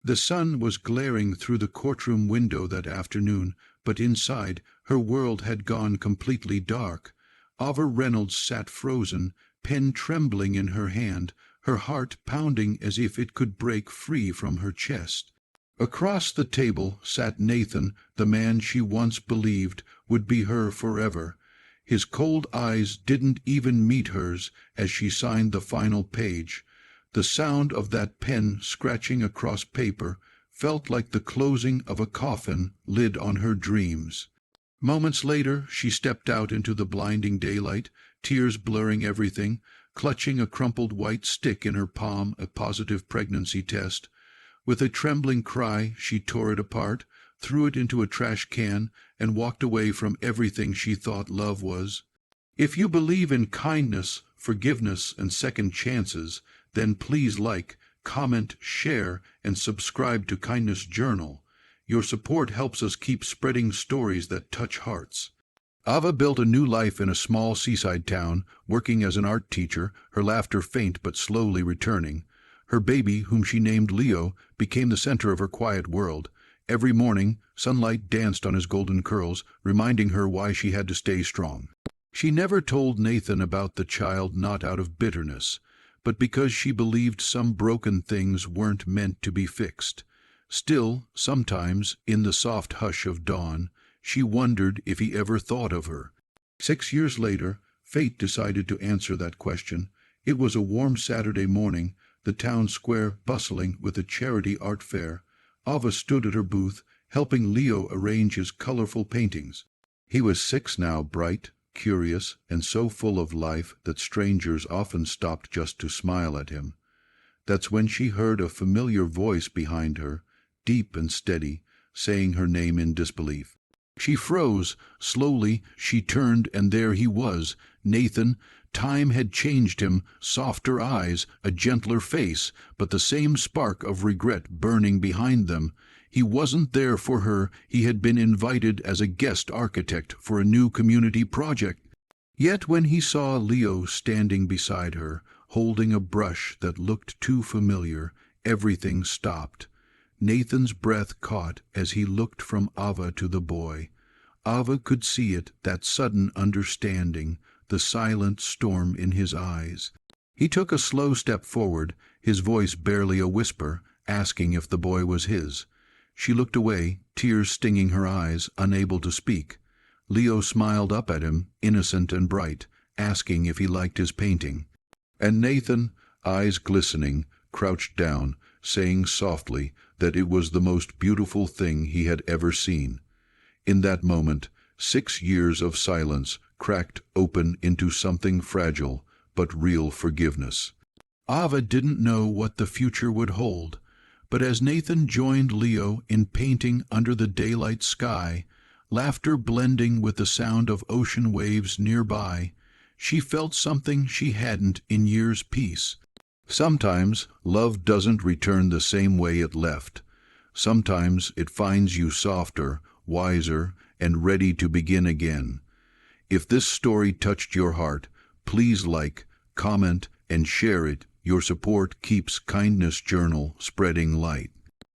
The sun was glaring through the courtroom window that afternoon, but inside, her world had gone completely dark. Ava Reynolds sat frozen, pen trembling in her hand, her heart pounding as if it could break free from her chest. Across the table sat Nathan, the man she once believed would be her forever. His cold eyes didn't even meet hers as she signed the final page. The sound of that pen scratching across paper felt like the closing of a coffin lid on her dreams. Moments later she stepped out into the blinding daylight, tears blurring everything, clutching a crumpled white stick in her palm, a positive pregnancy test. With a trembling cry she tore it apart, threw it into a trash can, and walked away from everything she thought love was. If you believe in kindness, forgiveness, and second chances, then please like, comment, share, and subscribe to Kindness Journal. Your support helps us keep spreading stories that touch hearts. Ava built a new life in a small seaside town, working as an art teacher, her laughter faint but slowly returning. Her baby, whom she named Leo, became the center of her quiet world. Every morning, sunlight danced on his golden curls, reminding her why she had to stay strong. She never told Nathan about the child, not out of bitterness, but because she believed some broken things weren't meant to be fixed. Still, sometimes, in the soft hush of dawn, she wondered if he ever thought of her. 6 years later, fate decided to answer that question. It was a warm Saturday morning, the town square bustling with a charity art fair. Ava stood at her booth, helping Leo arrange his colorful paintings. He was 6 now, bright, curious, and so full of life that strangers often stopped just to smile at him. That's when she heard a familiar voice behind her, deep and steady, saying her name in disbelief. She froze. Slowly she turned, and there he was, Nathan. Time had changed him, softer eyes, a gentler face, but the same spark of regret burning behind them. He wasn't there for her, he had been invited as a guest architect for a new community project. Yet when he saw Leo standing beside her, holding a brush that looked too familiar, everything stopped. Nathan's breath caught as he looked from Ava to the boy. Ava could see it, that sudden understanding, the silent storm in his eyes. He took a slow step forward, his voice barely a whisper, asking if the boy was his. She looked away, tears stinging her eyes, unable to speak. Leo smiled up at him, innocent and bright, asking if he liked his painting. And Nathan, eyes glistening, crouched down, saying softly that it was the most beautiful thing he had ever seen. In that moment, 6 years of silence cracked open into something fragile but real forgiveness. Ava didn't know what the future would hold, but as Nathan joined Leo in painting under the daylight sky, laughter blending with the sound of ocean waves nearby, she felt something she hadn't in years' peace. Sometimes love doesn't return the same way it left. Sometimes it finds you softer, wiser, and ready to begin again. If this story touched your heart, please like, comment, and share it. Your support keeps Kindness Journal spreading light.